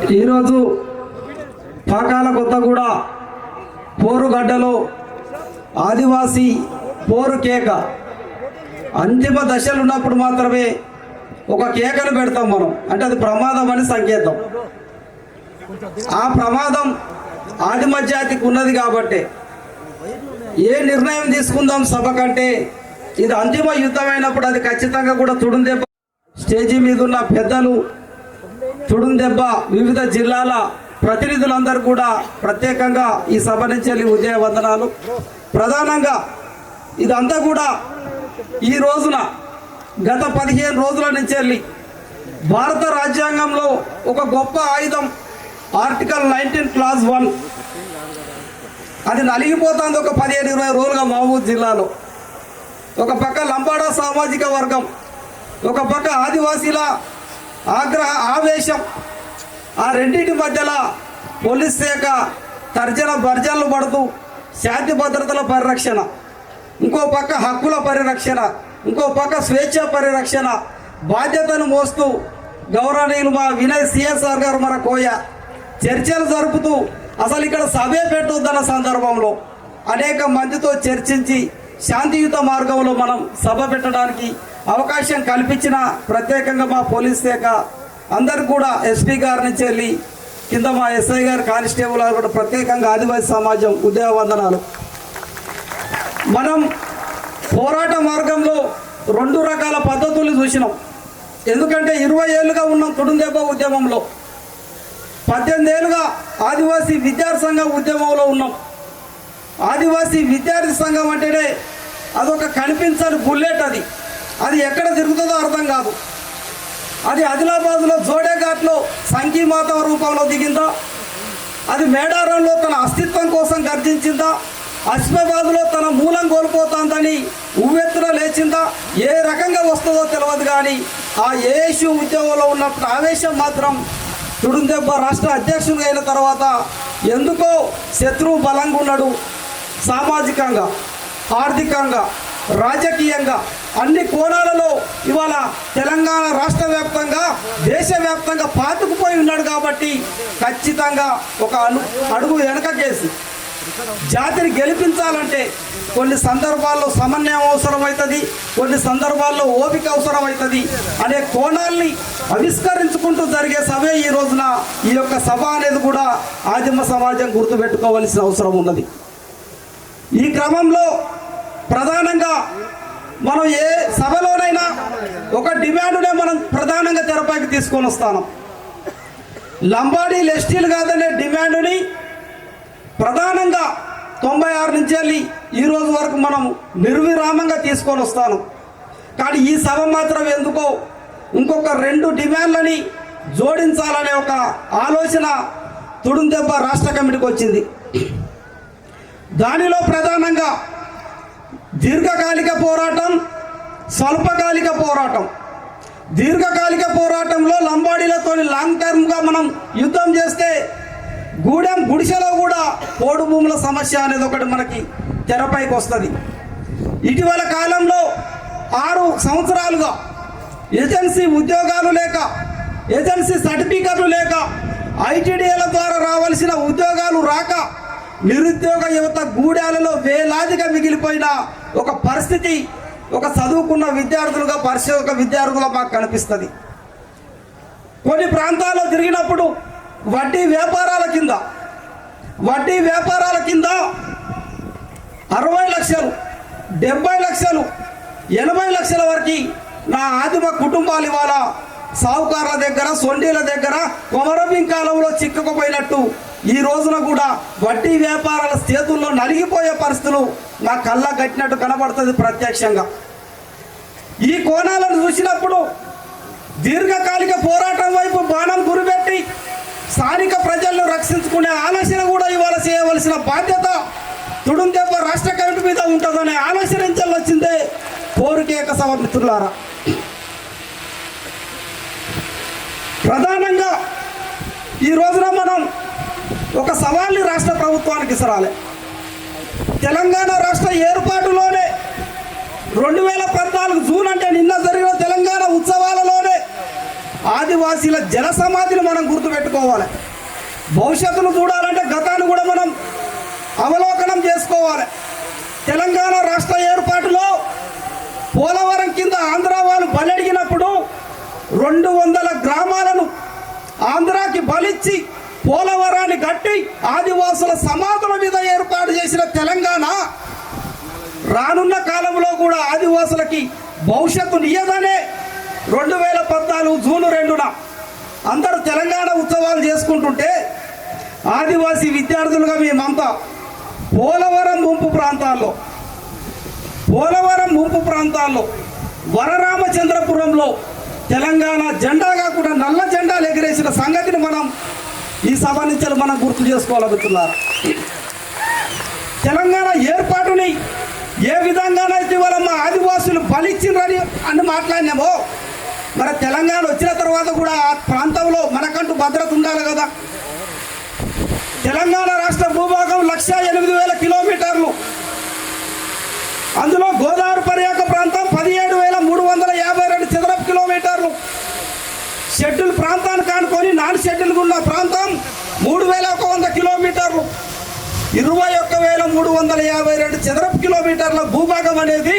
ఈరోజు పాకాల కొత్తగూడ పోరుగడ్డలో ఆదివాసీ పోరు కేక అంతిమ దశలు ఉన్నప్పుడు మాత్రమే ఒక కేకను పెడతాం మనం, అంటే అది ప్రమాదం అని సంకేతం. ఆ ప్రమాదం ఆదిమ జాతికి ఉన్నది కాబట్టి ఏ నిర్ణయం తీసుకుందాం సభ కంటే ఇది అంతిమ యుద్ధమైనప్పుడు అది ఖచ్చితంగా కూడా తుడుందెబ్బ స్టేజీ మీద ఉన్న పెద్దలు, తుడుందెబ్బ వివిధ జిల్లాల ప్రతినిధులందరూ కూడా ప్రత్యేకంగా ఈ సభ నుంచి వెళ్ళి ఉదయ వందనాలు. ప్రధానంగా ఇదంతా కూడా ఈ రోజున గత 15 రోజుల నుంచి వెళ్ళి భారత రాజ్యాంగంలో ఒక గొప్ప ఆయుధం ఆర్టికల్ 19 క్లాస్ 1 అది నలిగిపోతుంది. ఒక 15-20 రోజులుగా మహబూబ్ జిల్లాలో ఒక పక్క లంబాడా సామాజిక వర్గం, ఒక పక్క ఆదివాసీల ఆవేశం, ఆ రెండింటి మధ్యలో పోలీస్ శాఖ తర్జన భర్జనలు పడుతూ శాంతి భద్రతల పరిరక్షణ, ఇంకో పక్క హక్కుల పరిరక్షణ, ఇంకో పక్క స్వేచ్ఛ పరిరక్షణ బాధ్యతను మోస్తూ గౌరవనీయులు మా వినయ్ సిఎస్ఆర్ గారు మన కోయ చర్చలు జరుపుతూ అసలు ఇక్కడ సభే పెట్టొద్దన్న సందర్భంలో అనేక మందితో చర్చించి శాంతియుత మార్గంలో మనం సభ పెట్టడానికి అవకాశం కల్పించిన ప్రత్యేకంగా మా పోలీస్ శాఖ అందరికి కూడా ఎస్పీ గారి నుంచి వెళ్ళి కింద మా ఎస్ఐ గారు, కానిస్టేబుల్ గారు కూడా ప్రత్యేకంగా ఆదివాసీ సమాజం ఉదయ వందనాలు. మనం పోరాట మార్గంలో 2 రకాల పద్ధతులు చూసినాం. ఎందుకంటే 20 ఏళ్ళుగా ఉన్నాం తుడుందెబ్బ ఉద్యమంలో, 18 ఏళ్ళుగా ఆదివాసీ విద్యార్థి సంఘం ఉద్యమంలో ఉన్నాం. ఆదివాసీ విద్యార్థి సంఘం అంటేనే అదొక కనిపించని బుల్లెట్, అది ఎక్కడ తిరుగుతుందో అర్థం కాదు. అది ఆదిలాబాద్లో జోడేఘాట్లో సంఘీమాత రూపంలో దిగిందా, అది మేడారంలో తన అస్తిత్వం కోసం గర్జించిందా, అస్మాబాద్లో తన మూలం కోల్పోతుందని ఉవ్వెత్తున లేచిందా, ఏ రకంగా వస్తుందో తెలియదు. కానీ ఆ ఏషు ఉద్యమంలో ఉన్నప్పుడు ఆవేశం మాత్రం తుడుందెబ్బ రాష్ట్ర అధ్యక్షుడు అయిన తర్వాత ఎందుకో శత్రువు బలంగా ఉన్నాడు. సామాజికంగా, ఆర్థికంగా, రాజకీయంగా అన్ని కోణాలలో ఇవాళ తెలంగాణ రాష్ట్ర వ్యాప్తంగా, దేశవ్యాప్తంగా పాతుకుపోయి ఉన్నాడు. కాబట్టి ఖచ్చితంగా ఒక అడుగు వెనకకేసి జాతిని గెలిపించాలంటే కొన్ని సందర్భాల్లో సమన్వయం అవసరమవుతుంది, కొన్ని సందర్భాల్లో ఓపిక అవసరమవుతుంది అనే కోణాల్ని ఆవిష్కరించుకుంటూ జరిగే సభే ఈ రోజున ఈ యొక్క సభ అనేది కూడా ఆదిమ సమాజం గుర్తుపెట్టుకోవాల్సిన అవసరం ఉన్నది. ఈ క్రమంలో ప్రధానంగా మనం ఏ సభలోనైనా ఒక డిమాండ్నే మనం ప్రధానంగా తెరపైకి తీసుకొని వస్తాను. లంబాడీ ఎస్టీలు కాదనే డిమాండ్ని ప్రధానంగా 96 నుంచి వెళ్ళి ఈ రోజు వరకు మనం నిర్విరామంగా తీసుకొని వస్తాను. కానీ ఈ సభ మాత్రం ఎందుకో ఇంకొక 2 డిమాండ్లని జోడించాలనే ఒక ఆలోచన తుడుందెబ్బ రాష్ట్ర కమిటీకి వచ్చింది. దానిలో ప్రధానంగా దీర్ఘకాలిక పోరాటం, స్వల్పకాలిక పోరాటం. దీర్ఘకాలిక పోరాటంలో లంబాడీలతో లాంగ్ టర్మ్గా మనం యుద్ధం చేస్తే గూడెం గుడిసెలో కూడా పోడు భూముల సమస్య అనేది ఒకటి మనకి తెరపైకి వస్తుంది. ఇటీవల కాలంలో 6 సంవత్సరాలుగా ఏజెన్సీ ఉద్యోగాలు లేక, ఏజెన్సీ సర్టిఫికెట్లు లేక, ఐటీడీఏల ద్వారా రావాల్సిన ఉద్యోగాలు రాక నిరుద్యోగ యువత గూడాలలో వేలాదిగా మిగిలిపోయిన ఒక పరిస్థితి ఒక చదువుకున్న విద్యార్థులుగా, పరిశోధక విద్యార్థులుగా మాకు కనిపిస్తుంది. కొన్ని ప్రాంతాల్లో తిరిగినప్పుడు వడ్డీ వ్యాపారాల కింద 60 లక్షలు, 70 లక్షలు, 80 లక్షల వరకు నా ఆదిమ కుటుంబాలు ఇవాళ సావుకారుల దగ్గర, సొండీల దగ్గర కొమరభీం కాలంలో చిక్కుకుపోయినట్టు ఈ రోజున కూడా వడ్డీ వ్యాపారాల చేతుల్లో నలిగిపోయే పరిస్థితులు నా కళ్ళ కట్టినట్టు కనబడుతుంది ప్రత్యక్షంగా. ఈ కోణాలను చూసినప్పుడు దీర్ఘకాలిక పోరాటం వైపు బాణం గురిపెట్టి స్థానిక ప్రజలను రక్షించుకునే ఆలోచన కూడా ఇవాళ చేయవలసిన బాధ్యత తుడుందెబ్బ రాష్ట్ర కమిటీ మీద ఉంటుందనే ఆలోచన వచ్చిందే పోరుకేక సభ మిత్రులారా. ప్రధానంగా ఈ రోజున మనం ఒక సవాల్ని రాష్ట్ర ప్రభుత్వానికి ఇసరాలి. తెలంగాణ రాష్ట్ర ఏర్పాటులోనే 2014 జూన్ అంటే నిన్న జరిగిన తెలంగాణ ఉత్సవాలలోనే ఆదివాసీల జల సమాధిని మనం గుర్తుపెట్టుకోవాలి. భవిష్యత్తును చూడాలంటే గతాన్ని కూడా మనం అవలోకనం చేసుకోవాలి. తెలంగాణ రాష్ట్ర ఏర్పాటులో పోలవరం కింద ఆంధ్ర వాళ్ళు బలడిగినప్పుడు 200 గ్రామాలను ఆంధ్రాకి బలిచ్చి పోలవరాన్ని కట్టి ఆదివాసుల సమాధుల మీద ఏర్పాటు చేసిన తెలంగాణ రానున్న కాలంలో కూడా ఆదివాసులకి భవిష్యత్తు నియదనే 2014 జూన్ 2న అందరూ తెలంగాణ ఉత్సవాలు చేసుకుంటుంటే ఆదివాసీ విద్యార్థులుగా మేమంతా పోలవరం ముంపు ప్రాంతాల్లో వరరామచంద్రపురంలో తెలంగాణ జెండాగా కూడా నల్ల జెండాలు ఎగిరేసిన సంగతిని మనం ఈ సభ నుంచి మనం గుర్తు చేసుకోగలుగుతున్నారు. తెలంగాణ ఏర్పాటుని ఏ విధంగానైతే ఇవాళ మా ఆదివాసులు బలిచ్చిండ్రని అని మాట్లాడినామో, మరి తెలంగాణ వచ్చిన తర్వాత కూడా ఆ ప్రాంతంలో మనకంటూ భద్రత ఉండాలి కదా. తెలంగాణ రాష్ట్ర భూభాగం 1,08,000 కిలోమీటర్లు. అందులో గోదావరి పర్యాక ప్రాంతం 17,352 చదరపు కిలోమీటర్లు. షెడ్యూల్ ప్రాంతానికి ఆనుకొని నాన్ షెడ్యూల్ ఉన్న ప్రాంతం 3,100 కిలోమీటర్లు. 21,352 చదరపు కిలోమీటర్ల భూభాగం అనేది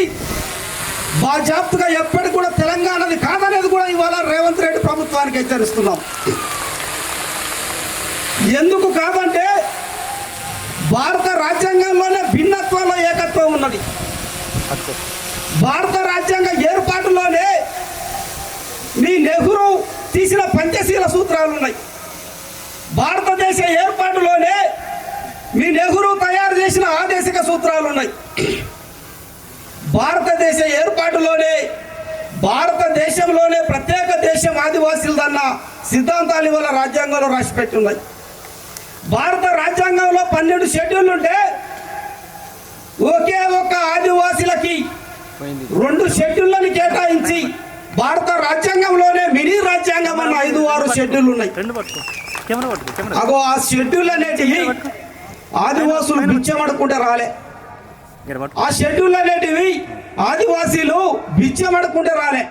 బాజాప్తుగా ఎప్పటికి కూడా తెలంగాణది కాదనేది కూడా ఇవాళ రేవంత్ రెడ్డి ప్రభుత్వానికి హెచ్చరిస్తున్నాం. ఎందుకు కాదంటే భారత రాజ్యాంగంలోనే భిన్నత్వంలో ఏకత్వం ఉన్నది. భారత రాజ్యాంగ ఏర్పాటులోనే మీ నెహ్రూ తీసిన పంచశీల సూత్రాలు ఉన్నాయి. భారతదేశ ఏర్పాటులోనే మీ నెహ్రూ తయారు చేసిన ఆదేశిక సూత్రాలు ఉన్నాయి. భారతదేశ ఏర్పాటులోనే భారతదేశంలోనే ప్రత్యేక దేశం ఆదివాసీలదన్న సిద్ధాంతాలు ఇవాళ రాజ్యాంగంలో రాసిపెట్టి ఉన్నాయి. భారత రాజ్యాంగంలో 12 షెడ్యూల్ ఉంటే ఒకే ఒక్క ఆదివాసీలకి 2 షెడ్యూళ్లను కేటాయించి భారత రాజ్యాంగంలోనే మినీ రాజ్యాంగం అన్న 5-6 షెడ్యూల్ ఉన్నాయి. అగో ఆ షెడ్యూల్ అనేటివి ఆదివాసులు బిచ్చమడుకుంటే రాలే. ఆ షెడ్యూల్ అనేటివి ఆదివాసీలు బిచ్చమడుకుంటే రాలే.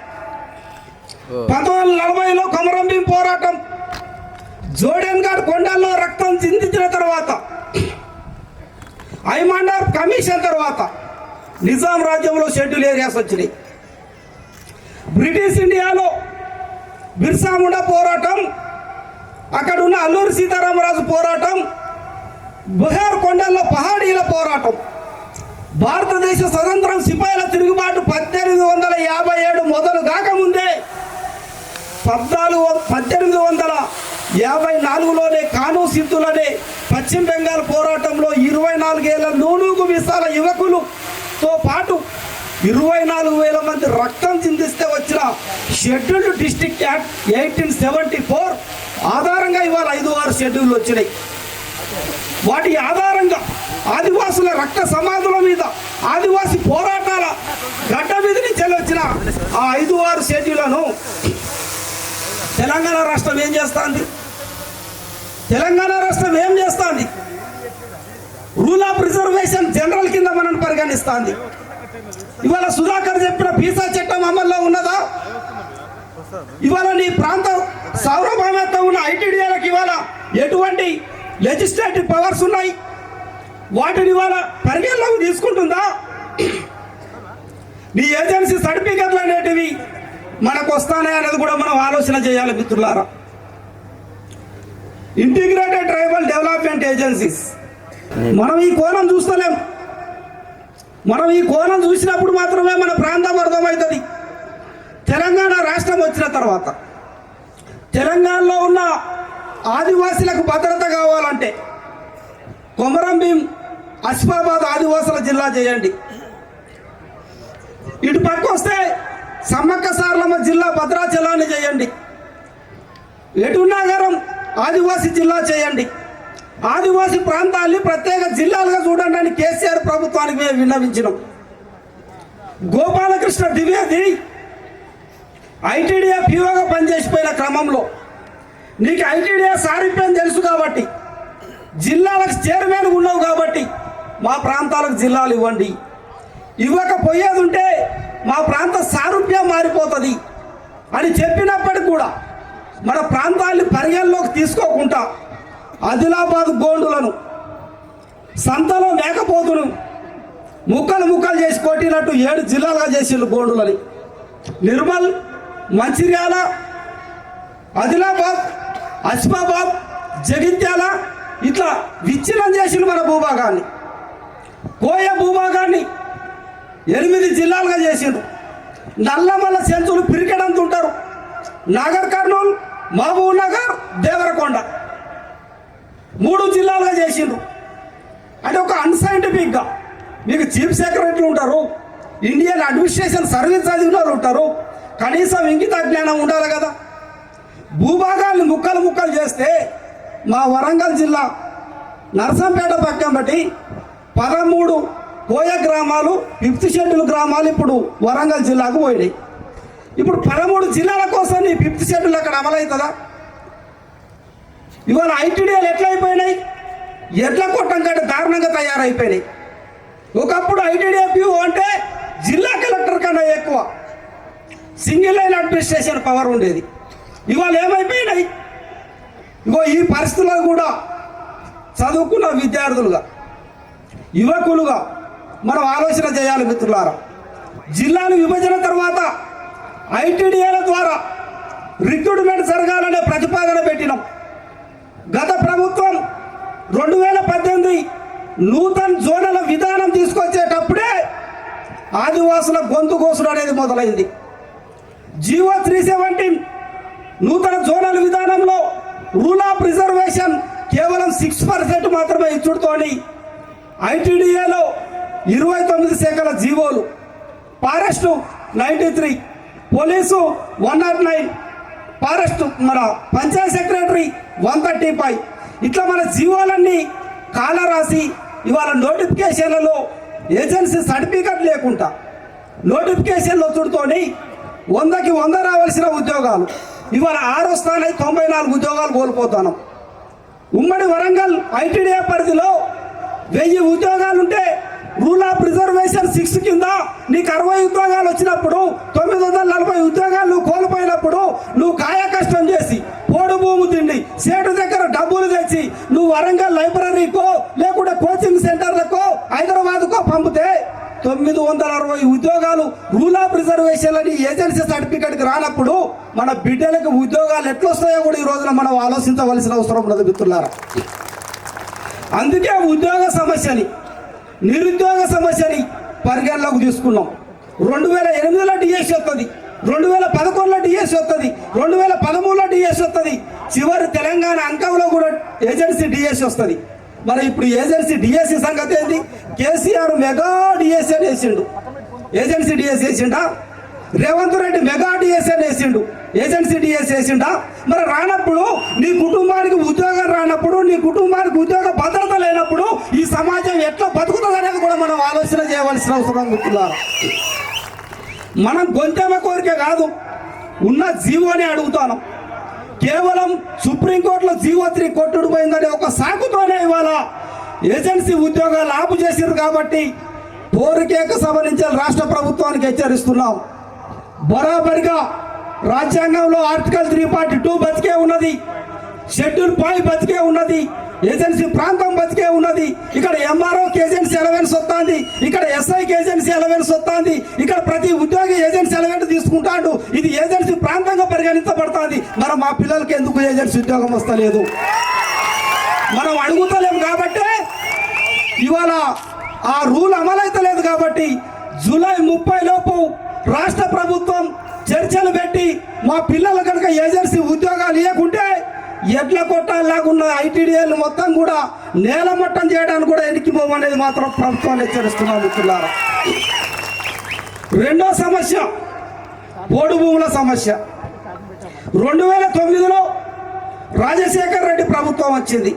1940లో కొమరం భీం పోరాటం, జోడెన్ఘాట్ కొండల్లో రక్తం చిందించిన తర్వాత, ఐమాండార్ కమిషన్ తర్వాత నిజాం రాజ్యంలో షెడ్యూల్ ఏరియాస్ వచ్చినాయి. బ్రిటిష్ ఇండియాలో బిర్సా ముండా పోరాటం, అక్కడ ఉన్న అల్లూరి సీతారామరాజు పోరాటం, బుహార్ కొండల్లో పహాడీల పోరాటం, భారతదేశ స్వతంత్రం సిపాయిల తిరుగుబాటు 1857 మొదలు కాకముందే 1854లోనే కానూ సింధులనే పశ్చిమ బెంగాల్ పోరాటంలో 24 ఏళ్ల నూనూగు విశాల యువకులతో పాటు 24,000 మంది రక్తం చిందిస్తే వచ్చిన షెడ్యూల్డ్ డిస్ట్రిక్ట్ యాక్ట్ 1874 ఆధారంగా ఇవాళ 5-6 షెడ్యూల్ వచ్చినాయి. వాటి ఆధారంగా ఆదివాసుల రక్త సమాధుల మీద ఆదివాసి పోరాటాల గడ్డ మీద నుంచి వచ్చిన ఆ 5-6 షెడ్యూళ్లను తెలంగాణ రాష్ట్రం ఏం చేస్తుంది? తెలంగాణ రాష్ట్రం ఏం చేస్తుంది? రూల్ ఆఫ్ రిజర్వేషన్ జనరల్ కింద మనం పరిగణిస్తుంది. ఇవాళ సుధాకర్ చెప్పిన వీసా చట్టం అమల్లో ఉన్నదా? ఇవాళ నీ ప్రాంత సార్వభౌమత్వం ఉన్న ఐటీడీఏలకు ఇవాళ ఎటువంటి లెజిస్లేటివ్ పవర్స్ ఉన్నాయి? వాటిని ఇవాళ పరిగణలోకి తీసుకుంటుందా? నీ ఏజెన్సీ సర్టిఫికెట్లు అనేటివి మనకు వస్తానే అనేది కూడా మనం ఆలోచన చేయాలి మిత్రులారా. ఇంటిగ్రేటెడ్ ట్రైబల్ డెవలప్మెంట్ ఏజెన్సీస్ మనం ఈ కోణం చూస్తలేం. మనం ఈ కోణం చూసినప్పుడు మాత్రమే మన ప్రాంతం అర్థమవుతుంది. తెలంగాణ రాష్ట్రం వచ్చిన తర్వాత తెలంగాణలో ఉన్న ఆదివాసీలకు భద్రత కావాలంటే కొమరం భీం ఆసిఫాబాద్ ఆదివాసుల జిల్లా చేయండి. ఇటు పక్క వస్తే సమ్మక్క సారలమ్మ జిల్లా భద్రాచలాన్ని చేయండి. ఎటునాగరం ఆదివాసీ జిల్లా చేయండి. ఆదివాసీ ప్రాంతాన్ని ప్రత్యేక జిల్లాలుగా చూడండి అని కేసీఆర్ ప్రభుత్వానికి మేము విన్నవించినాం. గోపాలకృష్ణ ద్వివేది ఐటీడీఏ పీఓగా పనిచేసిపోయిన క్రమంలో నీకు ఐటీడీఏ సారూప్యం తెలుసు కాబట్టి, జిల్లాలకు చైర్మన్ ఉన్నావు కాబట్టి మా ప్రాంతాలకు జిల్లాలు ఇవ్వండి. ఇవ్వకపోయేది ఉంటే మా ప్రాంత సారూప్యం మారిపోతుంది అని చెప్పినప్పటికి కూడా మన ప్రాంతాన్ని పరిగణలోకి తీసుకోకుండా ఆదిలాబాద్ గోండులను సంతలో మేకపోతును ముక్కలు ముక్కలు చేసి కొట్టినట్టు 7 జిల్లాలుగా చేసిండు గోండులని. నిర్మల్, మంచిర్యాల, ఆదిలాబాద్, ఆసిఫాబాద్, జగిత్యాల ఇట్లా విచ్ఛిన్నం చేసిండు మన భూభాగాన్ని. కోయ భూభాగాన్ని 8 జిల్లాలుగా చేసిండు. నల్లమల్ల సెంచులు పిరికెడంత ఉంటారు. నాగర్ కర్నూలు, మహబూబ్ నగర్, దేవరకొండ 3 జిల్లాలుగా చేసిండ్రు. అంటే ఒక అన్సైంటిఫిక్గా మీకు చీఫ్ సెక్రటరీ ఉంటారు, ఇండియన్ అడ్మినిస్ట్రేషన్ సర్వీస్ చదివిన వాళ్ళు ఉంటారు, కనీసం ఇంగిత జ్ఞానం ఉండాలి కదా. భూభాగాల్ని ముక్కలు ముక్కలు చేస్తే మా వరంగల్ జిల్లా నర్సంపేట పక్కన బట్టి 13 కోయ గ్రామాలు, 5th షెడ్యూల్ గ్రామాలు ఇప్పుడు వరంగల్ జిల్లాకు పోయినాయి. ఇప్పుడు 13 జిల్లాల కోసం ఈ 5th షెడ్యూల్ అక్కడ అమలవుతుందా? ఇవాళ ఐటీడీఏలు ఎట్లయిపోయినాయి? ఎడ్ల కొట్టం కంటే దారుణంగా తయారైపోయినాయి. ఒకప్పుడు ఐటీడీఏ అంటే జిల్లా కలెక్టర్ కన్నా ఎక్కువ సింగిల్ లైన్ అడ్మినిస్ట్రేషన్ పవర్ ఉండేది. ఇవాళ ఏమైపోయినాయి? ఇగో ఈ పరిస్థితుల్లో కూడా చదువుకున్న విద్యార్థులుగా, యువకులుగా మనం ఆలోచన చేయాలి మిత్రులారా. జిల్లాల విభజన తర్వాత ఐటీడీఏల ద్వారా రిక్రూట్మెంట్ జరగాలనే ప్రతిపాదన పెట్టినాం. గత ప్రభుత్వం 2018 నూతన జోనల విధానం తీసుకొచ్చేటప్పుడే ఆదివాసుల గొంతు కోసుడు అనేది మొదలైంది. జీవో 317 నూతన జోనల్ విధానంలో రూల్ ఆఫ్ రిజర్వేషన్ కేవలం 6% మాత్రమే ఇచ్చుడుతోని ఐటీడీఏలో 29 శాఖల జీవోలు, ఫారెస్టు 93, పోలీసు 109, ఫారెస్ట్ మన పంచాయత్ సెక్రటరీ 135 ఇట్లా మన జీవోలన్నీ కాల రాసి ఇవాళ నోటిఫికేషన్లలో ఏజెన్సీ సర్టిఫికెట్ లేకుండా నోటిఫికేషన్లు వచ్చుడుతోని 100కి 100 రావాల్సిన ఉద్యోగాలు ఇవాళ 6 స్థాయి 94 ఉద్యోగాలు కోల్పోతున్నాం. ఉమ్మడి వరంగల్ ఐటీడీఏ పరిధిలో 1000 ఉద్యోగాలుంటే రూల్ ఆఫ్ రిజర్వేషన్ 6 కింద నీకు 60 ఉద్యోగాలు వచ్చినప్పుడు 940 ఉద్యోగాలు నువ్వు కోల్పోయినప్పుడు నువ్వు కాయ కష్టం చేసి పోడు భూమి తిండి సేటు దగ్గర డబ్బులు తెచ్చి నువ్వు వరంగల్ లైబ్రరీకో లేకుంటే కోచింగ్ సెంటర్లకో హైదరాబాద్కో పంపితే 960 ఉద్యోగాలు రూల్ ఆఫ్ రిజర్వేషన్ అని ఏజెన్సీ సర్టిఫికెట్కి రానప్పుడు మన బిడ్డలకు ఉద్యోగాలు ఎట్లొస్తాయో కూడా ఈ రోజున మనం ఆలోచించవలసిన అవసరం ఉన్నది మిత్రులారా. అందుకే ఉద్యోగ సమస్యని, నిరుద్యోగ సమస్యని పరిగణలోకి తీసుకున్నాం. 2008లో డిఎస్సి వస్తుంది, 2011లో డిఎస్సి వస్తుంది, 2013లో డిఎస్సి వస్తుంది, చివరి తెలంగాణ అంకంలో కూడా ఏజెన్సీ డిఎస్సి వస్తుంది. మరి ఇప్పుడు ఏజెన్సీ డిఎస్సి సంగతి ఏంటి? కేసీఆర్ మెగా డిఎస్సి అని వేసిండు, ఏజెన్సీ డిఎస్సి వేసిండా? రేవంత్ రెడ్డి మెగా డిఎస్సి అని వేసిండు, ఏజెన్సీ డిఎస్సి వేసిండా? మరి రానప్పుడు నీ కుటుంబానికి ఉద్యోగం రానప్పుడు, నీ కుటుంబానికి ఉద్యోగ భద్రత లేనప్పుడు ఈ సమాజం ఎట్లా బతుకుతుంది అనేది కూడా మనం ఆలోచన చేయవలసిన అవసరం గుర్తున్నారు. మనం గొంతెమ్మ కోరిక కాదు, ఉన్న జీవోని అడుగుతాను. కేవలం సుప్రీంకోర్టులో జీవో 3 కొట్టుడు పోయిందనే ఒక సాకుతోనే ఇవాళ ఏజెన్సీ ఉద్యోగాలు ఆపు చేసారు. కాబట్టి పోరుకేక సభ నుంచి రాష్ట్ర ప్రభుత్వానికి హెచ్చరిస్తున్నాం. బరాబరిగా రాజ్యాంగంలో ఆర్టికల్ 342 బతికే ఉన్నది, షెడ్యూల్ 5 బతికే ఉన్నది, ఏజెన్సీ ప్రాంతం బతికే ఉన్నది. ఇక్కడ ఎంఆర్ఓకి ఏజెన్సీ అలవెన్స్ వస్తుంది, ఇక్కడ ఎస్ఐకి ఏజెన్సీ అలవెన్స్ వస్తుంది, ఇక్కడ ప్రతి ఉద్యోగి ఏజెన్సీ అలవెన్స్ తీసుకుంటాడు. ఇది ఏజెన్సీ ప్రాంతంగా పరిగణించబడుతుంది. మరి మా పిల్లలకి ఎందుకు ఏజెన్సీ ఉద్యోగం వస్తలేదు? మనం అడుగుతలేము కాబట్టి ఇవాళ ఆ రూల్ అమలైతలేదు. కాబట్టి జూలై 30 లోపు రాష్ట్ర ప్రభుత్వం చర్చలు పెట్టి మా పిల్లలు కనుక ఏజెన్సీ ఉద్యోగాలు ఇవ్వకుంటే ఎడ్ల కొట్టాలాగున్న ఐటీడీఏలు మొత్తం కూడా నేలమట్టం చేయడానికి కూడా ఎన్నికిపోమనేది మాత్రం ప్రభుత్వాన్ని హెచ్చరిస్తున్నాం మిత్రులారా. రెండో సమస్య పోడు భూముల సమస్య. 2009లో రాజశేఖర్ రెడ్డి ప్రభుత్వం వచ్చింది.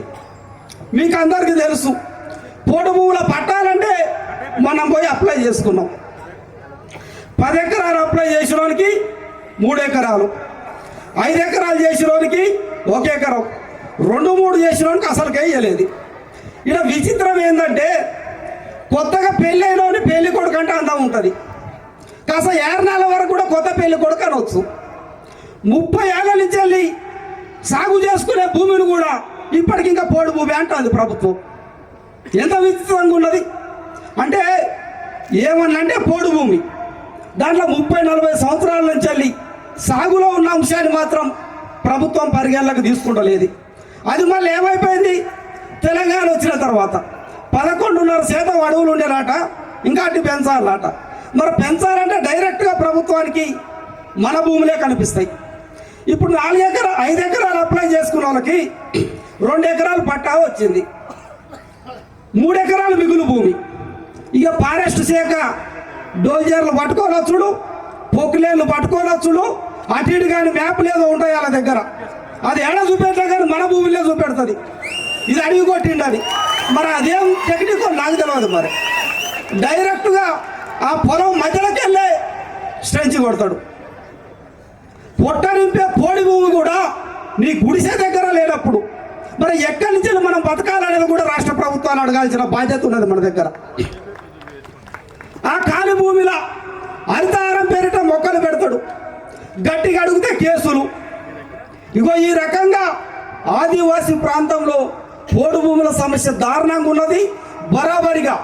మీకు అందరికీ తెలుసు, పోడు భూముల పట్టాలంటే మనం పోయి అప్లై చేసుకున్నాం. 10 ఎకరాలు అప్లై చేసినోనికి 3 ఎకరాలు, 5 ఎకరాలు చేసినోనికి 1 ఎకరం, 2-3 చేసినోనికి అసలుకే వేయలేదు. ఇక్కడ విచిత్రం ఏంటంటే కొత్తగా పెళ్ళి అయినోని పెళ్లి కొడుకు అంటే అందం ఉంటుంది. కాస్త 6 నెలల వరకు కూడా కొత్త పెళ్లి కొడుకు అనవచ్చు. 30 ఏళ్ళ నుంచి వెళ్ళి సాగు చేసుకునే భూమిని కూడా ఇప్పటికింకా పోడు భూమి అంటుంది ప్రభుత్వం. ఎంత విచిత్రంగా ఉన్నది అంటే ఏమన్నంటే పోడు భూమి దాంట్లో 30-40 సంవత్సరాల నుంచి వెళ్ళి సాగులో ఉన్న అంశాన్ని మాత్రం ప్రభుత్వం పరిగణలోకి తీసుకుంటలేదు. అది మళ్ళీ ఏమైపోయింది, తెలంగాణ వచ్చిన తర్వాత 11.5% అడవులు ఉండేనాట, ఇంకా అటు పెంచాలట. మరి పెంచాలంటే డైరెక్ట్గా ప్రభుత్వానికి మన భూములే కనిపిస్తాయి. ఇప్పుడు 5 ఎకరాలు అప్లై చేసుకున్న వాళ్ళకి 2 ఎకరాలు పట్టా వచ్చింది, 3 ఎకరాలు మిగులు భూమి. ఇక ఫారెస్ట్ శాఖ డోజర్లు పట్టుకోనొచ్చుడు, పొక్కులేళ్ళు పట్టుకోనొచ్చుడు, అటు ఇటు కానీ మ్యాప్లు ఏదో ఉంటాయి వాళ్ళ దగ్గర, అది ఎడ చూపెట్టా కానీ మన భూమిలో చూపెడుతుంది. ఇది అడిగి కొట్టిండి అది. మరి అదేం టెక్నిక్ నాకు తెలియదు. మరి డైరెక్ట్గా ఆ పొలం మధ్యలోకి వెళ్ళే స్ట్రెంచ్ కొడతాడు. పొట్ట నింపే పోడి భూమి కూడా నీ గుడిసె దగ్గర లేనప్పుడు మరి ఎక్కడి నుంచి మనం బతకాలనేది కూడా రాష్ట్ర ప్రభుత్వాలు అడగాల్సిన బాధ్యత ఉన్నది మన దగ్గర. ఆ ఖాళీ భూమిలో హరితహారం పేరిట మొక్కలు పెడతాడు, గట్టిగా అడిగితే కేసులు. ఇగో ఈ రకంగా ఆదివాసీ ప్రాంతంలో పోడు భూముల సమస్య దారుణంగా ఉన్నది. బరాబరిగా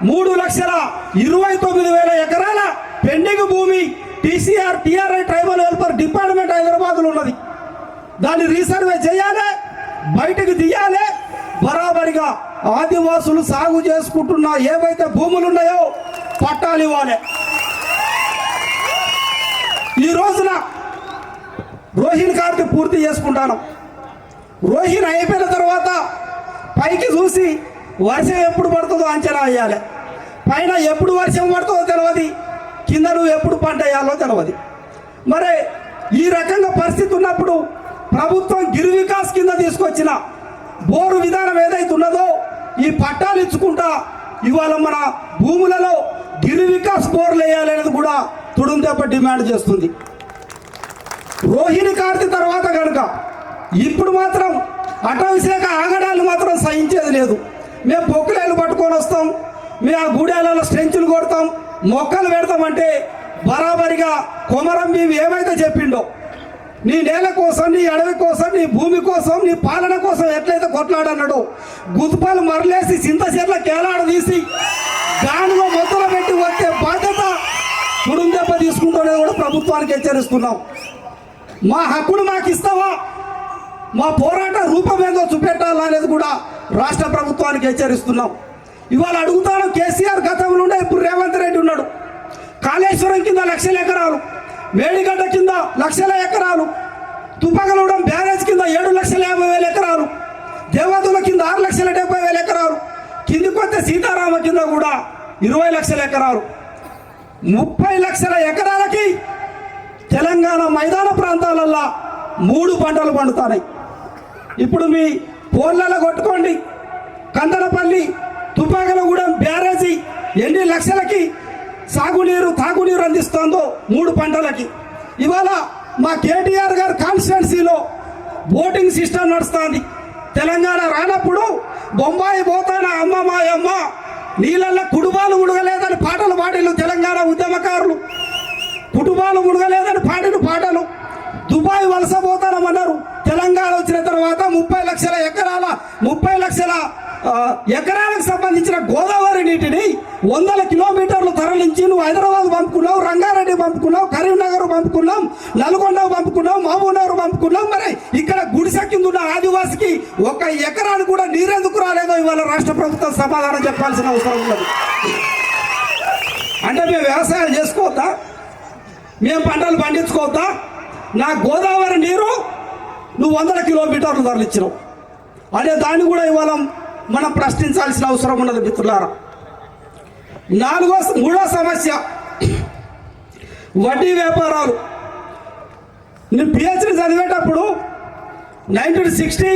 3,29,000 ఎకరాల పెండింగ్ భూమి TRI ట్రైబల్ వెల్ఫేర్ డిపార్ట్మెంట్ హైదరాబాద్లో ఉన్నది. దాన్ని రీసర్వే చేయాలి, బయటకు తీయాలి. బరాబరిగా ఆదివాసులు సాగు చేసుకుంటున్న ఏవైతే భూములు ఉన్నాయో పట్టాలు ఇవ్వాలి. ఈ రోజున రోహిణి కార్తీ పూర్తి చేసుకుంటాను. రోహిణి అయిపోయిన తర్వాత పైకి చూసి వర్షం ఎప్పుడు పడుతుందో అంచనా వేయాలి. పైన ఎప్పుడు వర్షం పడుతుందో తెలియదు, కింద నువ్వు ఎప్పుడు పంట వేయాలో తెలియదు. మరి ఈ రకంగా పరిస్థితి ఉన్నప్పుడు ప్రభుత్వం గిరి వికాస్ కింద తీసుకొచ్చిన బోరు విధానం ఏదైతే ఉన్నదో ఈ పట్టాలు ఇచ్చుకుంటా ఇవాళ మన భూములలో గిరి వికాస్ బోర్లు వేయాలనేది కూడా తుడుందెబ్బ డిమాండ్ చేస్తుంది. రోహిణి కార్తీ తర్వాత కనుక ఇప్పుడు మాత్రం అటవీ శాఖ ఆగడాలు మాత్రం సహించేది లేదు. మేము పొక్కులేళ్ళు పట్టుకొని వస్తాం, మేము ఆ గూడెలలో స్ట్రెంచులు కొడతాం, మొక్కలు పెడతామంటే బరాబరిగా కొమరం భీం ఏమైతే చెప్పిండో నీ నేల కోసం, నీ అడవి కోసం, నీ భూమి కోసం, నీ పాలన కోసం ఎట్లయితే కొట్లాడన్నాడో గుతుపాలు మరలేసి చింతచెర్ల కేలాడ తీసి గానులో మొత్తలు పెట్టి వచ్చే బాధ్యత తుడుందెబ్బ తీసుకుంటానేది కూడా ప్రభుత్వానికి హెచ్చరిస్తున్నాం. మా హక్కును మాకు ఇస్తావా, మా పోరాట రూపం ఏదో చూపెట్టాలా అనేది కూడా రాష్ట్ర ప్రభుత్వానికి హెచ్చరిస్తున్నాం. ఇవాళ అడుగుతాను, కేసీఆర్ గతంలో ఉండే ఇప్పుడు రేవంత్ రెడ్డి ఉన్నాడు. కాళేశ్వరం కింద 1,00,000 ఎకరాలు, మేడిగడ్డ కింద 1,00,000 ఎకరాలు, తుపగలూడెం బ్యారేజ్ కింద 7,50,000 ఎకరాలు, దేవదుల కింద 6,70,000 ఎకరాలు, కిందికి వస్తే సీతారామ కింద కూడా 20,00,000 ఎకరాలు. 30 లక్షల ఎకరాలకి తెలంగాణ మైదాన ప్రాంతాలల్లో 3 పంటలు పండుతాయి. ఇప్పుడు మీ ఫోన్లలో కొట్టుకోండి, కందనపల్లి తుపాగలగూడెం బ్యారేజీ ఎన్ని లక్షలకి సాగునీరు తాగునీరు అందిస్తుందో 3 పంటలకి. ఇవాళ మా కేటీఆర్ గారు కాన్స్టిట్యున్సీలో బోటింగ్ సిస్టమ్ నడుస్తుంది. తెలంగాణ రానప్పుడు బొంబాయి పోతానా అమ్మ మా అమ్మ నీళ్ళల్లో కుటుంబాలు ముడగలేదని పాటలు పాడిలు తెలంగాణ ఉద్యమకారులు. కుటుంబాలు ముడగలేదని పాడిన పాటలు. దుబాయ్ వలస పోతానమన్నారు. తెలంగాణ వచ్చిన తర్వాత 30 లక్షల ఎకరాలకు సంబంధించిన గోదావరి నీటిని 100 కిలోమీటర్లు తరలించి నువ్వు హైదరాబాద్ పంపుకున్నావు, రంగారెడ్డి పంపుకున్నావు, కరీంనగర్ పంపుకున్నాం, నల్గొండ పంపుకున్నావు, మహబూబ్నగర్ పంపుకున్నాం. మరి ఇక్కడ గుడిసె కింద ఉన్న ఆదివాసికి 1 ఎకరానికి కూడా నీరెందుకు రాలేదో ఇవాళ రాష్ట్ర ప్రభుత్వం సమాధానం చెప్పాల్సిన అవసరం ఉన్నది. అంటే మేము వ్యవసాయం చేసుకోవద్దా, మేము పంటలు పండించుకోవద్దా? నా గోదావరి నీరు నువ్వు 100 కిలోమీటర్లు తరలించినావు అనే దాన్ని కూడా ఇవాళ మనం ప్రశ్నించాల్సిన అవసరం ఉన్నది మిత్రులారా. మూడో సమస్య వడ్డీ వ్యాపారాలు. నేను PhD చదివేటప్పుడు 1960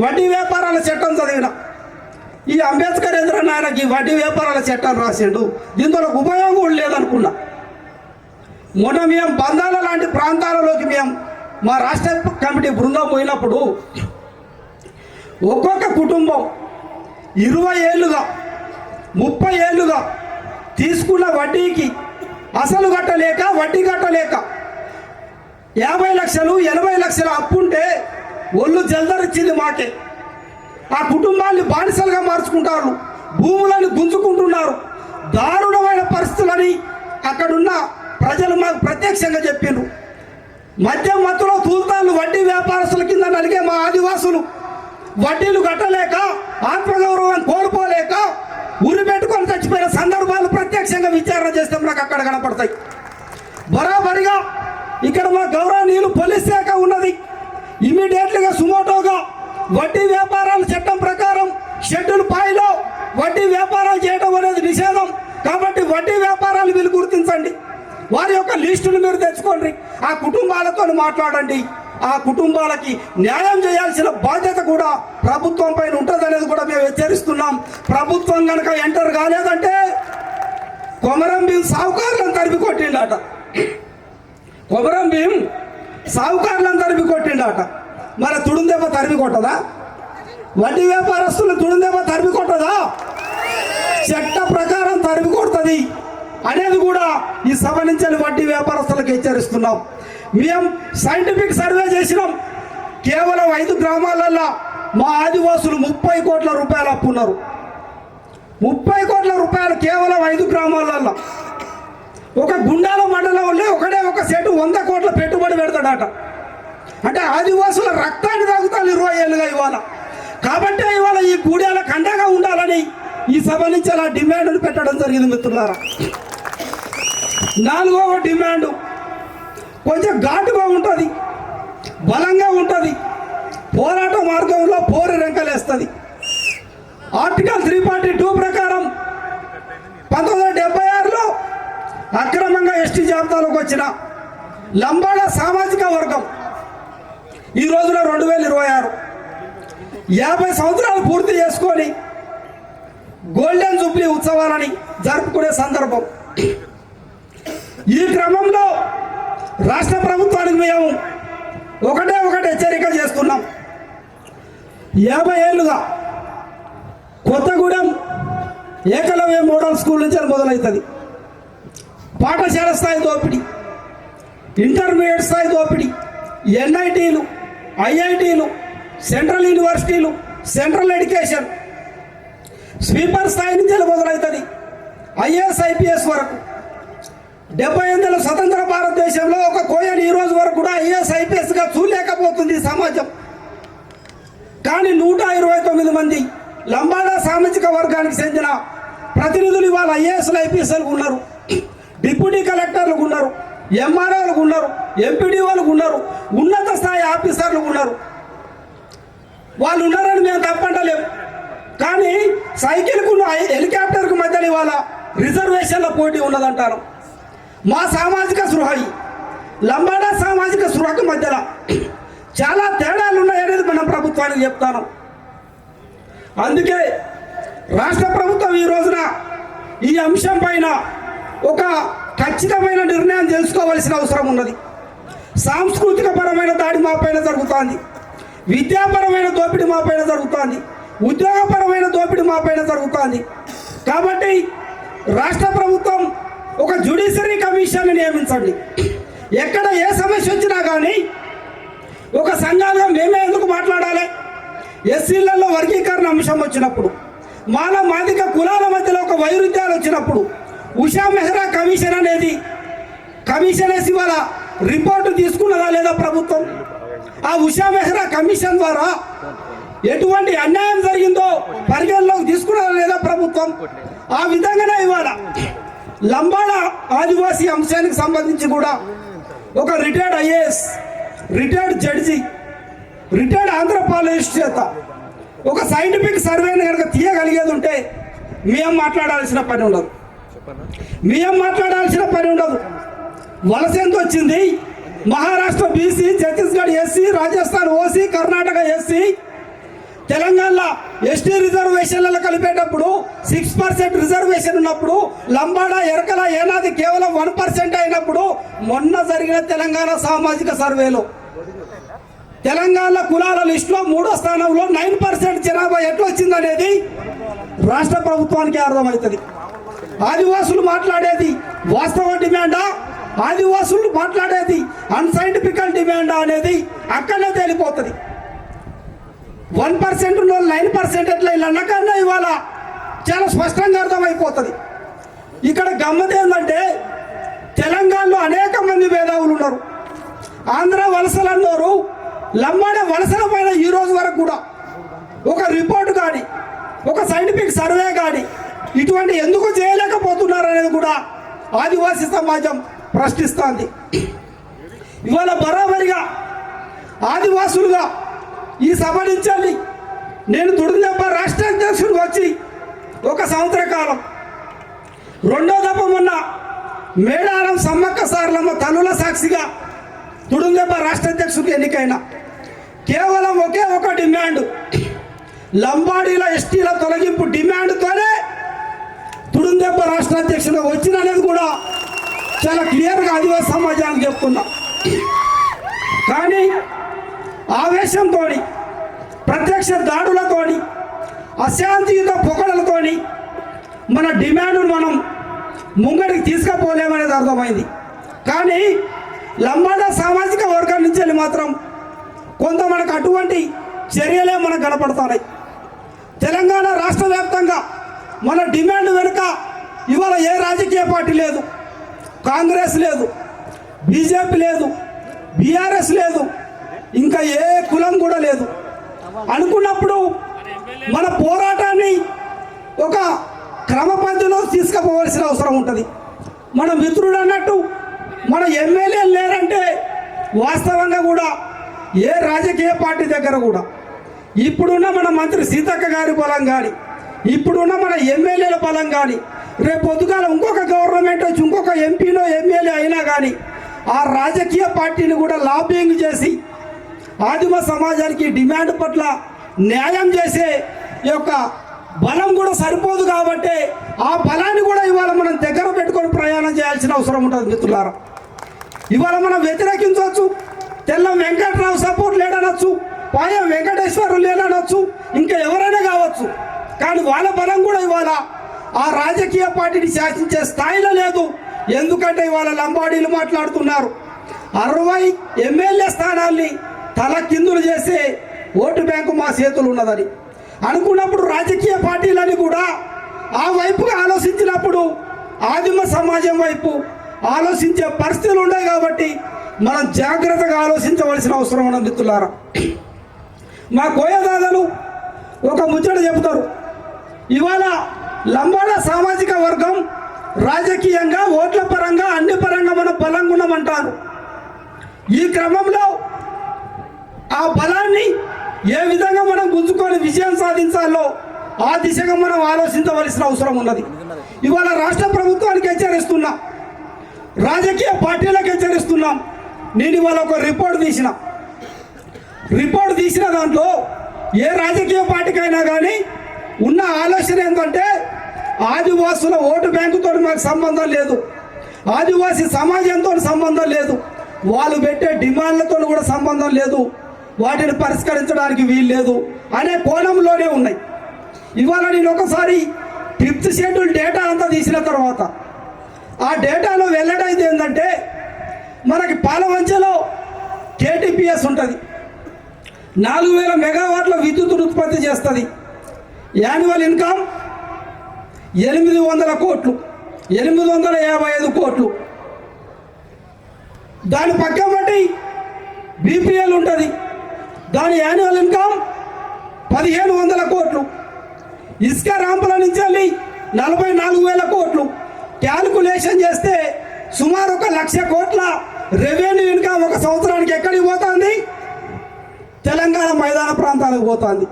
వడ్డీ వ్యాపారాల చట్టం చదివిన. ఈ అంబేద్కర్ ఎదురన్న ఆయనకి వడ్డీ వ్యాపారాల చట్టాన్ని రాసిండు, దీంతో ఉపయోగం కూడా లేదనుకున్నా. మొన్న మేము బంధాల లాంటి ప్రాంతాలలోకి మేము మా రాష్ట్ర కమిటీ బృందం పోయినప్పుడు ఒక్కొక్క కుటుంబం 20 ఏళ్ళుగా 30 ఏళ్ళుగా తీసుకున్న వడ్డీకి అసలు కట్టలేక వడ్డీ కట్టలేక 50 లక్షలు 80 లక్షల అప్పుంటే ఒళ్ళు జల్దరిచ్చింది మాకే. ఆ కుటుంబాన్ని బానిసలుగా మార్చుకుంటారు, భూములను గుంజుకుంటున్నారు. దారుణమైన పరిస్థితులని అక్కడున్న ప్రజలు మాకు ప్రత్యక్షంగా చెప్పిండ్రు. మద్యం మత్తులో తూల్తాళ్ళు వడ్డీ వ్యాపారస్తుల కింద నలిగే మా ఆదివాసులు వడ్డీలు కట్టలేక, ఆత్మగౌరవం కోల్పోలేక ఉరి పెట్టుకొని చచ్చిపోయిన సందర్భాలు ప్రత్యక్షంగా విచారణ చేస్తే నాకు అక్కడ కనపడతాయి. బరాబరిగా ఇక్కడ మా గౌరవనీయులు పోలీస్ శాఖ ఉన్నది. ఇమీడియట్లీగా సుమోటోగా వడ్డీ వ్యాపారాల చట్టం ప్రకారం షెడ్యూల్ పాయిలో వడ్డీ వ్యాపారాలు చేయడం అనేది నిషేధం. కాబట్టి వడ్డీ వ్యాపారాలు వీళ్ళు గుర్తించండి, వారి యొక్క లిస్టును మీరు తెచ్చుకోండి, ఆ కుటుంబాలతో మాట్లాడండి. ఆ కుటుంబాలకి న్యాయం చేయాల్సిన బాధ్యత కూడా ప్రభుత్వం పైన ఉంటుందనేది కూడా మేము హెచ్చరిస్తున్నాం. ప్రభుత్వం కనుక ఎంటర్ కాలేదంటే కొమరం భీం సావుకారులను తరిమి కొట్టిండట. కొమరం భీం సావుకారులను తరిమి కొట్టిండట. మరి తుడుందెబ్బ తరిమి కొట్టదా? వడ్డీ వ్యాపారస్తులను తుడుందెబ్బ తరిమి కొట్టదా? చట్ట ప్రకారం తరిమి కొడుతుంది అనేది కూడా ఈ సభ నుంచి వడ్డీ వ్యాపారస్తులకు హెచ్చరిస్తున్నాం. మేము సైంటిఫిక్ సర్వే చేసినాం. కేవలం 5 గ్రామాలల్లో మా ఆదివాసులు 30 కోట్ల రూపాయలు అప్పున్నారు. 30 కోట్ల రూపాయలు కేవలం 5 గ్రామాలల్లో. ఒక గుండాల మండలంలో ఒక సెటు 100 కోట్ల పెట్టుబడి పెడతాడట. అంటే ఆదివాసుల రక్తాన్ని తాగుతాను 20 ఏళ్ళుగా ఇవాళ. కాబట్టి ఇవాళ ఈ గూడెలకు అండగా ఉండాలని ఈ సభ నుంచి అలా డిమాండ్ను పెట్టడం జరిగింది. మిత్రులారా, 4వ డిమాండ్ కొంచెం ఘాటుగా ఉంటుంది, బలంగా ఉంటుంది, పోరాట మార్గంలో పోరు రెంకలేస్తుంది. ఆర్టికల్ 342 ప్రకారం 1976లో అక్రమంగా ఎస్టీ జాబితాలోకి వచ్చిన లంబాడ సామాజిక వర్గం ఈ రోజున 2026 50 సంవత్సరాలు పూర్తి చేసుకొని గోల్డెన్ జూబ్లీ ఉత్సవాలని జరుపుకునే సందర్భం. ఈ క్రమంలో రాష్ట్ర ప్రభుత్వానికి మేము ఒకటే హెచ్చరిక చేస్తున్నాం. 50 ఏళ్ళుగా కొత్తగూడెం ఏకలవ్య మోడల్ స్కూల్ నుంచి మొదలవుతుంది. పాఠశాల స్థాయి దోపిడీ, ఇంటర్మీడియట్ స్థాయి దోపిడీ, ఎన్ఐటీలు, ఐఐటీలు, సెంట్రల్ యూనివర్సిటీలు, సెంట్రల్ ఎడ్యుకేషన్, స్వీపర్ స్థాయి నుంచి మొదలవుతుంది ఐఏఎస్ ఐపీఎస్ వరకు. 78 స్వతంత్ర భారతదేశంలో ఒక కోయని ఈ రోజు వరకు కూడా ఐఏఎస్ ఐపీఎస్గా చూడలేకపోతుంది సమాజం. కానీ 129 మంది లంబాడా సామాజిక వర్గానికి చెందిన ప్రతినిధులు ఇవాళ ఐఏఎస్లు ఐపీఎస్లకు ఉన్నారు, డిప్యూటీ కలెక్టర్లకు ఉన్నారు, ఎంఆర్ఓలకు ఉన్నారు, ఎంపీడీఓలకు ఉన్నారు, ఉన్నత స్థాయి ఆఫీసర్లకు ఉన్నారు. వాళ్ళు ఉన్నారని మేము తప్పంటలేము. కానీ సైకిల్కు హెలికాప్టర్కు మధ్యలో ఇవాళ రిజర్వేషన్ల పోటీ ఉన్నదంటారు. మా సామాజిక సృహ లంబాడా సామాజిక సృహకు మధ్యలో చాలా తేడాలు ఉన్నాయనేది మనం ప్రభుత్వానికి చెప్తాను. అందుకే రాష్ట్ర ప్రభుత్వం ఈ రోజున ఈ అంశం పైన ఒక ఖచ్చితమైన నిర్ణయం తెలుసుకోవాల్సిన అవసరం ఉన్నది. సాంస్కృతిక పరమైన దాడి మా పైన జరుగుతోంది, విద్యాపరమైన దోపిడీ మా పైన జరుగుతోంది, ఉద్యోగపరమైన దోపిడీ మా పైన జరుగుతోంది. కాబట్టి రాష్ట్ర ప్రభుత్వం ఒక జ్యుడిషియరీ కమిషన్ నియమించండి. ఎక్కడ ఏ సమస్య వచ్చినా కానీ ఒక సంఘాలుగా మేమే ఎందుకు మాట్లాడాలి? ఎస్సీలలో వర్గీకరణ అంశం వచ్చినప్పుడు, మాదిక కులాల మధ్యలో ఒక వైరుధ్యాలు వచ్చినప్పుడు ఉషా మెహ్రా కమిషన్ అనేది కమిషన్ వేసి వాళ్ళ రిపోర్టు తీసుకున్నదా లేదా ప్రభుత్వం? ఆ ఉషా మెహ్రా కమిషన్ ద్వారా ఎటువంటి అన్యాయం జరిగిందో పరిగణలోకి తీసుకున్నదా లేదా ప్రభుత్వం? ఆ విధంగానే ఇవాళ లంబాడా ఆదివాసీ అంశానికి సంబంధించి కూడా ఒక retired IAS, retired judge, retired anthropologist చేత ఒక సైంటిఫిక్ సర్వేని కనుక తీయగలిగేది ఉంటే మేము మాట్లాడాల్సిన పని ఉండదు. వలస ఎంత వచ్చింది? Maharashtra BC, Chhattisgarh SC, Rajasthan OC, Karnataka SC, తెలంగాణలో ఎస్టీ రిజర్వేషన్లలో కలిపేటప్పుడు 6% రిజర్వేషన్ ఉన్నప్పుడు లంబాడా ఎరకల ఏనాది కేవలం 1% అయినప్పుడు మొన్న జరిగిన తెలంగాణ సామాజిక సర్వేలో తెలంగాణ కులాల లిస్టులో 3వ స్థానంలో 9% జనాభా ఎట్లా వచ్చిందనేది రాష్ట్ర ప్రభుత్వానికి అర్థమవుతుంది. ఆదివాసులు మాట్లాడేది వాస్తవ డిమాండా, ఆదివాసులు మాట్లాడేది అన్సైంటిఫికల్ డిమాండా అనేది అక్కడనే తేలిపోతుంది. 1% ఉన్న 9% ఎట్లా ఇలా అన్నకన్నా ఇవాళ చాలా స్పష్టంగా అర్థమైపోతుంది. ఇక్కడ గమ్మత్ ఏంటంటే తెలంగాణలో అనేక మంది మేధావులు ఉన్నారు. ఆంధ్ర వలసలు అన్నారు, లంబాడ వలసల పైన ఈ రోజు వరకు కూడా ఒక రిపోర్ట్ కానీ ఒక సైంటిఫిక్ సర్వే కానీ ఇటువంటి ఎందుకు చేయలేకపోతున్నారు అనేది కూడా ఆదివాసీ సమాజం ప్రశ్నిస్తుంది. ఇవాళ బరాబరిగా ఆదివాసులుగా ఈ సభ నుంచి నేను తుడుదెబ్బ రాష్ట్ర అధ్యక్షుడు వచ్చి 1 సంవత్సర కాలం, రెండో దఫ మొన్న మేడారం సమ్మక్క సారలమ్మ తల్లుల సాక్షిగా తుడుదెబ్బ రాష్ట్ర అధ్యక్షుడికి ఎన్నికైన కేవలం ఒకే ఒక డిమాండ్, లంబాడీల ఎస్టీల తొలగింపు డిమాండ్తోనే తుడుదెబ్బ రాష్ట్ర అధ్యక్షుడు వచ్చిననేది కూడా చాలా క్లియర్గా ఆదివాసీ సమాజానికి చెప్తున్నా. కానీ ఆవేశంతో, ప్రత్యక్ష దాడులతో, అశాంతియుత పొగడలతోని మన డిమాండ్ను మనం ముంగడికి తీసుకుపోలేమనేది అర్థమైంది. కానీ లంబాడ సామాజిక వర్గం నుంచి వెళ్ళి మాత్రం కొంత మనకు అటువంటి చర్యలే మనకు కనపడుతున్నాయి. తెలంగాణ రాష్ట్ర వ్యాప్తంగా మన డిమాండ్ వెనుక ఇవాళ ఏ రాజకీయ పార్టీ లేదు, కాంగ్రెస్ లేదు, బీజేపీ లేదు, బీఆర్ఎస్ లేదు, ఇంకా ఏ కులం కూడా లేదు. అనుకున్నప్పుడు మన పోరాటాన్ని ఒక క్రమ పద్ధతిలో తీసుకుపోవాల్సిన అవసరం ఉంటుంది. మన మిత్రుడు అన్నట్టు మన ఎమ్మెల్యేలు లేరంటే వాస్తవంగా కూడా ఏ రాజకీయ పార్టీ దగ్గర కూడా ఇప్పుడున్న మన మంత్రి సీతక్క గారి బలం కానీ, ఇప్పుడున్న మన ఎమ్మెల్యేల బలం కానీ, రేపు పొద్దుగాల ఇంకొక గవర్నమెంట్ వచ్చి ఇంకొక ఎంపీనో ఎమ్మెల్యే అయినా కానీ ఆ రాజకీయ పార్టీని కూడా లాబింగ్ చేసి ఆదిమ సమాజానికి డిమాండ్ పట్ల న్యాయం చేసే యొక్క బలం కూడా సరిపోదు. కాబట్టి ఆ బలాన్ని కూడా ఇవాళ మనం దగ్గర పెట్టుకొని ప్రయాణం చేయాల్సిన అవసరం ఉంటుంది. మిత్రులారా, ఇవాళ మనం వ్యతిరేకించవచ్చు, తెల్ల వెంకటరావు సపోర్ట్ లేడనొచ్చు, పాయం వెంకటేశ్వరు లేడనొచ్చు, ఇంకా ఎవరైనా కావచ్చు. కానీ వాళ్ళ బలం కూడా ఇవాళ ఆ రాజకీయ పార్టీని శాసించే స్థాయిలో లేదు. ఎందుకంటే ఇవాళ లంబాడీలు మాట్లాడుతున్నారు 60 ఎమ్మెల్యే స్థానాల్ని తల కిందులు చేసే ఓటు బ్యాంకు మా చేతులు ఉన్నదని అనుకున్నప్పుడు రాజకీయ పార్టీలని కూడా ఆ వైపుగా ఆలోచించినప్పుడు ఆదిమ సమాజం వైపు ఆలోచించే పరిస్థితులు ఉన్నాయి. కాబట్టి మనం జాగ్రత్తగా ఆలోచించవలసిన అవసరం ఉన్నది. మిత్రులారా, మా కోయదాదాలు ఒక ముచ్చట చెబుతారు. ఇవాళ లంబాడ సామాజిక వర్గం రాజకీయంగా ఓట్ల పరంగా అన్ని పరంగా మనం బలంగా ఉన్నామంటారు. ఈ క్రమంలో ఆ బలాన్ని ఏ విధంగా మనం గుంజుకొని విజయం సాధించాలో ఆ దిశగా మనం ఆలోచించవలసిన అవసరం ఉన్నది. ఇవాళ రాష్ట్ర ప్రభుత్వానికి హెచ్చరిస్తున్నాం, రాజకీయ పార్టీలకు హెచ్చరిస్తున్నాం. నేను ఇవాళ ఒక రిపోర్ట్ తీసిన దాంట్లో ఏ రాజకీయ పార్టీకైనా కానీ ఉన్న ఆలోచన ఏంటంటే ఆదివాసుల ఓటు బ్యాంకుతో మాకు సంబంధం లేదు, ఆదివాసీ సమాజంతో సంబంధం లేదు, వాళ్ళు పెట్టే డిమాండ్లతో కూడా సంబంధం లేదు, వాటిని పరిష్కరించడానికి వీలు లేదు అనే కోణంలోనే ఉన్నాయి. ఇవాళ నేను ఒకసారి 5th షెడ్యూల్ డేటా అంతా తీసిన తర్వాత ఆ డేటాలో వెల్లడైతే ఏంటంటే మనకి పాలవంచలో KTPS ఉంటుంది, 4000 మెగావాట్ల విద్యుత్ ఉత్పత్తి చేస్తుంది. యాన్యువల్ ఇన్కమ్ 800 కోట్లు, 855 కోట్లు. దాని పక్కన బట్టి BPL ఉంటుంది, దాని యాన్యువల్ ఇన్కమ్ 1500 కోట్లు. ఇసుక రాంపుల నుంచి వెళ్ళి 44,000 కోట్లు. క్యాల్కులేషన్ చేస్తే సుమారు 1,00,000 కోట్ల రెవెన్యూ ఇన్కమ్ ఒక సంవత్సరానికి ఎక్కడికి పోతుంది? తెలంగాణ మైదాన ప్రాంతాలకు పోతుంది.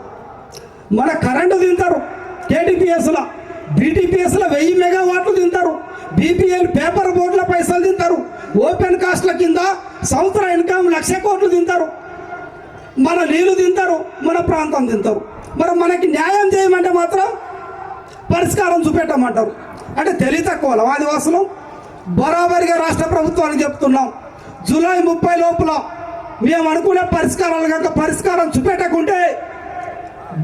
మన కరెంటు తింటారు KTPSలో, BTPSలో 1000 మెగావాట్లు తింటారు, BPL పేపర్ బోర్డుల పైసలు తింటారు, ఓపెన్ కాస్ట్ల కింద సంవత్సర ఇన్కమ్ 1,00,000 కోట్లు తింటారు. మన నీళ్ళు తింటారు, మన ప్రాంతం తింటారు. మరి మనకి న్యాయం చేయమంటే మాత్రం పరిష్కారం చూపెట్టమంటారు. అంటే తెలివి తక్కువ ఆదివాసులు. బరాబరిగా రాష్ట్ర ప్రభుత్వానికి చెప్తున్నాం, జూలై 30 లోపల మేము అనుకునే పరిష్కారాలు కనుక పరిష్కారం చూపెట్టకుంటే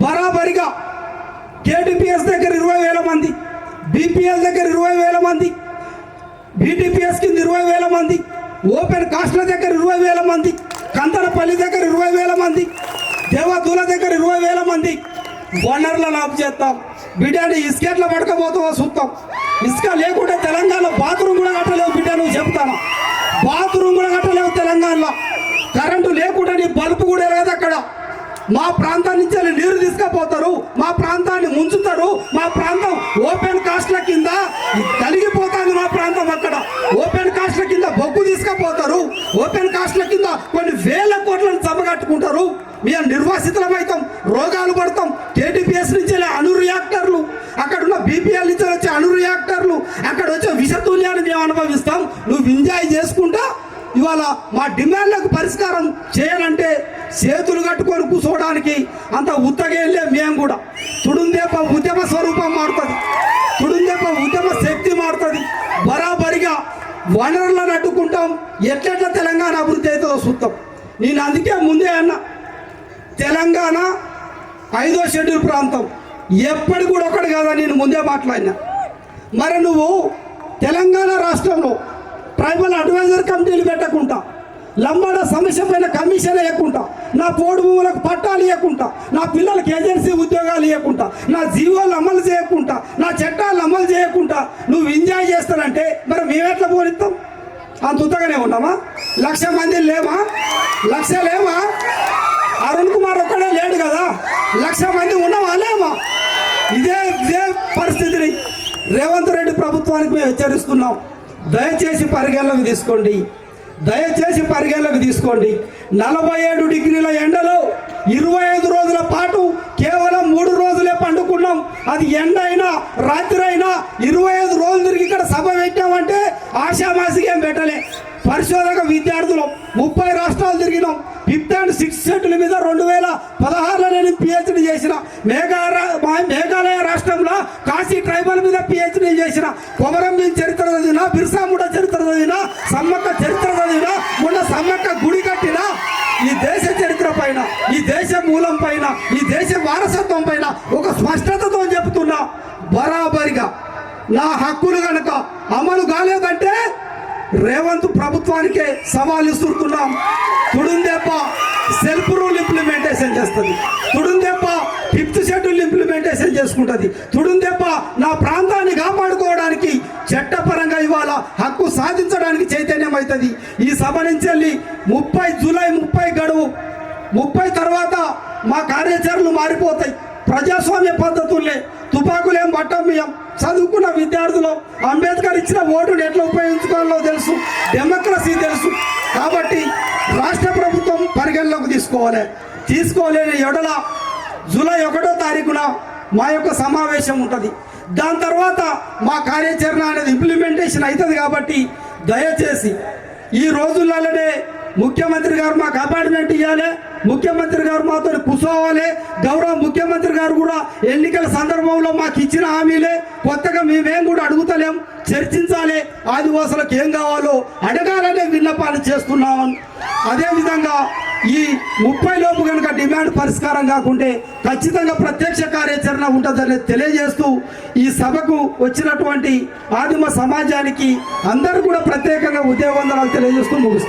బరాబరిగా KTPS దగ్గర 20,000 మంది, BPL దగ్గర 20,000 మంది, BTPS కింద 20,000 మంది, ఓపెన్ కాస్ట్ల దగ్గర 20,000 మంది, కంతనపల్లి దగ్గర 20,000 మంది, దేవదూల దగ్గర 20,000 మంది వనరులను ఆపు చేస్తాం. బిడ్డని ఇసుకెట్లా పడకపోతావో చూస్తాం. ఇసుక లేకుంటే తెలంగాణలో బాత్రూమ్ కూడా కట్టలేవు బిడ్డ, నువ్వు చెప్తాను. బాత్రూమ్ కూడా కట్టలేవు తెలంగాణలో. కరెంటు లేకుండా నీ బల్బు కూడా లేదు అక్కడ. మా ప్రాంతం నుంచి నీరు తీసుకుపోతారు, మా ప్రాంతాన్ని ముంచుతారు. మా ప్రాంతం ఓపెన్ కాస్ట్ల కింద కలిగిపోతుంది. మా ప్రాంతం అక్కడ ఓపెన్ కాస్ట్ల కింద బొగ్గు తీసుకుపోతారు. ఓపెన్ కాస్ట్ల కింద కొన్ని వేల కోట్లను జమగట్టుకుంటారు. మేము నిర్వాసితులమవుతాం, రోగాలు పడతాం. కేటీపీఎస్ నుంచి అణు రియాక్టర్లు, అక్కడ ఉన్న బీపీఎల్ నుంచి వచ్చే అణు రియాక్టర్లు, అక్కడ వచ్చే విషతుల్యాన్ని మేము అనుభవిస్తాం. నువ్వు ఎంజాయ్ చేసుకుంటా ఇవాళ మా డిమాండ్లకు పరిష్కారం చేయాలంటే చేతులు కట్టుకొని కూర్చోవడానికి అంత ఉత్తగేళ్ళే. మేము కూడా తుడుందేప ఉద్యమ స్వరూపం మారుతుంది, తుడుందేప ఉద్యమ శక్తి మారుతుంది. బరాబరిగా వనరులను అడ్డుకుంటాం. ఎట్లెట్లా తెలంగాణ అభివృద్ధి అవుతుందో చూస్తాం. నేను అందుకే ముందే అన్నా, తెలంగాణ 5వ షెడ్యూల్ ప్రాంతం ఎప్పటి కూడా ఒకటి కాదా నేను ముందే మాట్లాడినా. మరి నువ్వు తెలంగాణ రాష్ట్రంలో ట్రైబల్ అడ్వైజర్ కమిటీలు పెట్టకుండా, లంబాడ సమస్య పైన కమిషన్ ఇవ్వకుండా, నా పోడు భూములకు పట్టాలు ఇవ్వకుండా, నా పిల్లలకి ఏజెన్సీ ఉద్యోగాలు ఇవ్వకుండా, నా జీవోలు అమలు చేయకుండా, నా చట్టాలు అమలు చేయకుండా నువ్వు ఎంజాయ్ చేస్తానంటే మరి మేమెట్లా పోనిస్తాం? అంత ఉత్తగానే ఉన్నామా? 1,00,000 మంది లేమా? 1,00,000 లేమా? అరుణ్ కుమార్ ఒక్కడే లేడు కదా, 1,00,000 మంది ఉన్నామా లేమా? ఇదే పరిస్థితిని రేవంత్ రెడ్డి ప్రభుత్వానికి మేము హెచ్చరిస్తున్నాం. దయచేసి పరిగణలోకి తీసుకోండి, దయచేసి పరిగణలోకి తీసుకోండి. 47 డిగ్రీల ఎండలో 25 రోజుల పాటు కేవలం 3 రోజులే పండుకున్నాం. అది ఎండ అయినా రాత్రి అయినా 25 రోజులు తిరిగి ఇక్కడ సభ పెట్టామంటే ఆశామాసిగా ఏం పెట్టలే. పరిశోధక విద్యార్థులు 30 రాష్ట్రాలు తిరిగినాం. 5th and 6th షెడ్యూల్ మీద 2016లో నేను పిహెచ్డి చేసిన. మేఘాలయ రాష్ట్రంలో కాశీ ట్రైబల్ మీద పిహెచ్డి చేసిన. కొమరం భీం చరిత్ర చదివినా, బిర్సా ముండా చరిత్ర చదివినా, సమ్మక్క చరిత్ర చదివినా, మొన్న సమ్మక్క గుడి కట్టిన. ఈ దేశ చరిత్ర పైన, ఈ దేశ మూలం పైన, ఈ దేశ వారసత్వం పైన ఒక స్పష్టతతో చెబుతున్నా. బరాబరిగా నా హక్కులు కనుక అమలు కాలేదంటే రేవంత్ ప్రభుత్వానికే సవాల్ ఇస్తున్నాం. తుడుందెప్ప సెల్ఫ్ రూల్ ఇంప్లిమెంటేషన్ చేస్తుంది, తుడుందెప్ప 5th షెడ్యూల్ ఇంప్లిమెంటేషన్ చేసుకుంటుంది, తుడుందెప్ప నా ప్రాంతాన్ని కాపాడుకోవడానికి చట్టపరంగా ఇవాళ హక్కు సాధించడానికి చైతన్యం అవుతుంది. ఈ సభ నుంచి వెళ్ళి జూలై 30 గడువు. 30 తర్వాత మా కార్యాచరణలు మారిపోతాయి. ప్రజాస్వామ్య పద్ధతులే, తుపాకులేం పట్టం. మేము చదువుకున్న విద్యార్థులు అంబేద్కర్ ఇచ్చిన ఓటును ఎట్లా ఉపయోగించుకోవాలో తెలుసు, డెమోక్రసీ తెలుసు. కాబట్టి రాష్ట్ర ప్రభుత్వం పరిగణలోకి తీసుకోలేని ఎడల జూలై 1వ తారీఖున మా యొక్క సమావేశం ఉంటుంది. దాని తర్వాత మా కార్యాచరణ అనేది ఇంప్లిమెంటేషన్ అవుతుంది. కాబట్టి దయచేసి ఈ రోజులలోనే ముఖ్యమంత్రి గారు మాకు అపాయింట్మెంట్ ఇవ్వాలి, ముఖ్యమంత్రి గారు మాతో కూర్చోవాలి. గౌరవ ముఖ్యమంత్రి గారు కూడా ఎన్నికల సందర్భంలో మాకు ఇచ్చిన హామీలే, కొత్తగా మేమేం కూడా అడుగుతలేం. చర్చించాలి, ఆదివాసులకు ఏం కావాలో అడగాలనే విన్నపాలు చేస్తున్నామని. అదేవిధంగా ఈ 30 లోపు కనుక డిమాండ్ పరిష్కారం కాకుంటే ఖచ్చితంగా ప్రత్యక్ష కార్యాచరణ ఉంటుందని తెలియజేస్తూ ఈ సభకు వచ్చినటువంటి ఆదిమ సమాజానికి అందరూ కూడా ప్రత్యేకంగా ఉదయవందనాలు తెలియజేస్తూ ముగిస్తారు.